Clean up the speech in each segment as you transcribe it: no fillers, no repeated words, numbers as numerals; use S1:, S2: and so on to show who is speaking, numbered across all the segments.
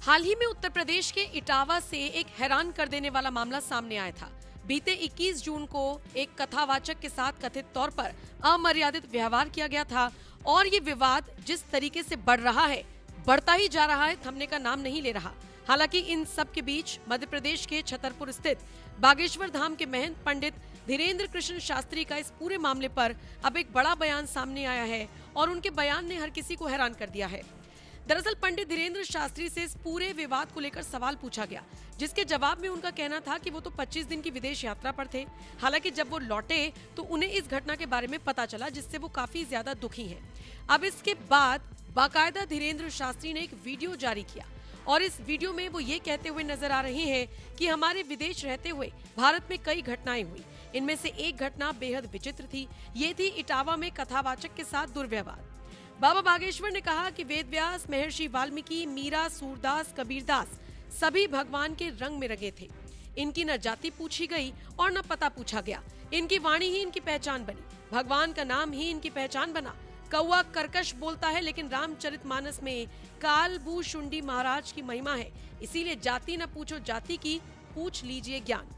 S1: हाल ही में उत्तर प्रदेश के इटावा से एक हैरान कर देने वाला मामला सामने आया था। बीते 21 जून को एक कथावाचक के साथ कथित तौर पर अमर्यादित व्यवहार किया गया था और ये विवाद जिस तरीके से बढ़ रहा है, बढ़ता ही जा रहा है, थमने का नाम नहीं ले रहा। हालांकि इन सब के बीच मध्य प्रदेश के छतरपुर स्थित बागेश्वर धाम के महंत पंडित धीरेन्द्र कृष्ण शास्त्री का इस पूरे मामले पर अब एक बड़ा बयान सामने आया है और उनके बयान ने हर किसी को हैरान कर दिया है। दरअसल पंडित धीरेन्द्र शास्त्री से इस पूरे विवाद को लेकर सवाल पूछा गया, जिसके जवाब में उनका कहना था कि वो तो 25 दिन की विदेश यात्रा पर थे। हालांकि जब वो लौटे तो उन्हें इस घटना के बारे में पता चला, जिससे वो काफी ज्यादा दुखी हैं। अब इसके बाद बाकायदा धीरेन्द्र शास्त्री ने एक वीडियो जारी किया और इस वीडियो में वो ये कहते हुए नजर आ रहे हैं कि हमारे विदेश रहते हुए भारत में कई घटनाएं हुई। इनमें से एक घटना बेहद विचित्र थी। ये थी इटावा में कथावाचक के साथ दुर्व्यवहार। बाबा बागेश्वर ने कहा कि वेद व्यास, महर्षि वाल्मीकि, मीरा, सूरदास, कबीरदास सभी भगवान के रंग में रंगे थे। इनकी न जाति पूछी गई और न पता पूछा गया। इनकी वाणी ही इनकी पहचान बनी, भगवान का नाम ही इनकी पहचान बना। कौवा कर्कश बोलता है, लेकिन रामचरितमानस में कालभूषुंडी महाराज की महिमा है। इसीलिए जाति न पूछो जाति की, पूछ लीजिए ज्ञान।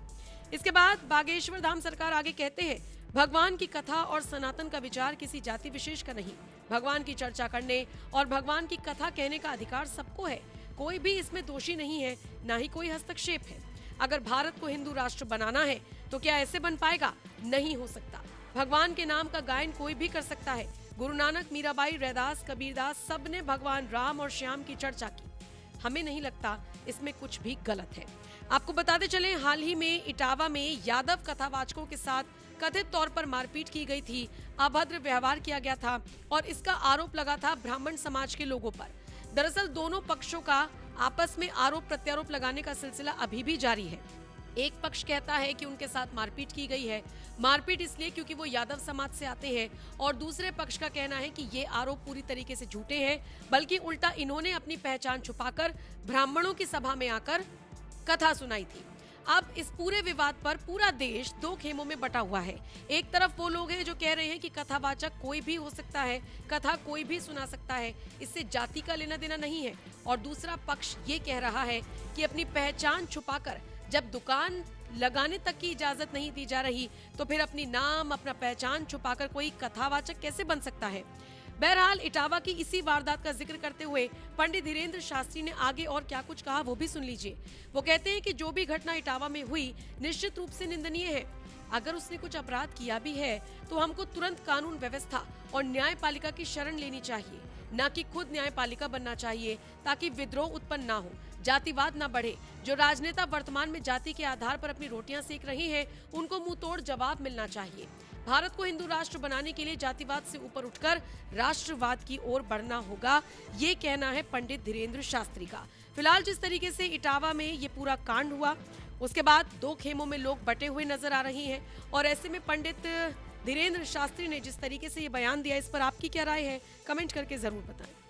S1: इसके बाद बागेश्वर धाम सरकार आगे कहते हैं, भगवान की कथा और सनातन का विचार किसी जाति विशेष का नहीं। भगवान की चर्चा करने और भगवान की कथा कहने का अधिकार सबको है। कोई भी इसमें दोषी नहीं है, ना ही कोई हस्तक्षेप है। अगर भारत को हिंदू राष्ट्र बनाना है तो क्या ऐसे बन पाएगा? नहीं हो सकता। भगवान के नाम का गायन कोई भी कर सकता है। गुरु नानक, मीराबाई, रैदास, कबीरदास सबने भगवान राम और श्याम की चर्चा की। हमें नहीं लगता इसमें कुछ भी गलत है। आपको बताते चलें, हाल ही में इटावा में यादव कथावाचकों के साथ कथित तौर पर मारपीट की गई थी, अभद्र व्यवहार किया गया था और इसका आरोप लगा था ब्राह्मण समाज के लोगों पर। दरअसल दोनों पक्षों का आपस में आरोप प्रत्यारोप लगाने का सिलसिला अभी भी जारी है। एक पक्ष कहता है कि उनके साथ मारपीट की गई है, मारपीट इसलिए क्योंकि वो यादव समाज से आते हैं, और दूसरे पक्ष का कहना है कि ये आरोप पूरी तरीके से झूठे हैं, बल्कि उल्टा इन्होंने अपनी पहचान छुपाकर ब्राह्मणों की सभा में आकर कथा सुनाई थी। अब इस पूरे विवाद पर पूरा देश दो खेमों में बटा हुआ है। एक तरफ वो लोग हैं जो कह रहे हैं कि कथावाचक कोई भी हो सकता है, कथा कोई भी सुना सकता है, इससे जाति का लेना देना नहीं है, और दूसरा पक्ष ये कह रहा है कि अपनी पहचान छुपाकर जब दुकान लगाने तक की इजाजत नहीं दी जा रही तो फिर अपनी नाम, अपना पहचान छुपाकर कोई कथावाचक कैसे बन सकता है। बहरहाल इटावा की इसी वारदात का जिक्र करते हुए पंडित धीरेन्द्र शास्त्री ने आगे और क्या कुछ कहा वो भी सुन लीजिए। वो कहते हैं कि जो भी घटना इटावा में हुई निश्चित रूप से निंदनीय है। अगर उसने कुछ अपराध किया भी है तो हमको तुरंत कानून व्यवस्था और न्यायपालिका की शरण लेनी चाहिए, न कि खुद न्यायपालिका बनना चाहिए, ताकि विद्रोह उत्पन्न ना हो, जातिवाद ना बढ़े। जो राजनेता वर्तमान में जाति के आधार पर अपनी रोटियां सेक रहे हैं, उनको मुंह तोड़ जवाब मिलना चाहिए। भारत को हिंदू राष्ट्र बनाने के लिए जातिवाद से ऊपर उठकर राष्ट्रवाद की ओर बढ़ना होगा, ये कहना है पंडित धीरेन्द्र शास्त्री का। फिलहाल जिस तरीके से इटावा में ये पूरा कांड हुआ, उसके बाद दो खेमों में लोग बटे हुए नजर आ रहे हैं, और ऐसे में पंडित धीरेन्द्र शास्त्री ने जिस तरीके से ये बयान दिया, इस पर आपकी क्या राय है? कमेंट करके जरूर बताएं।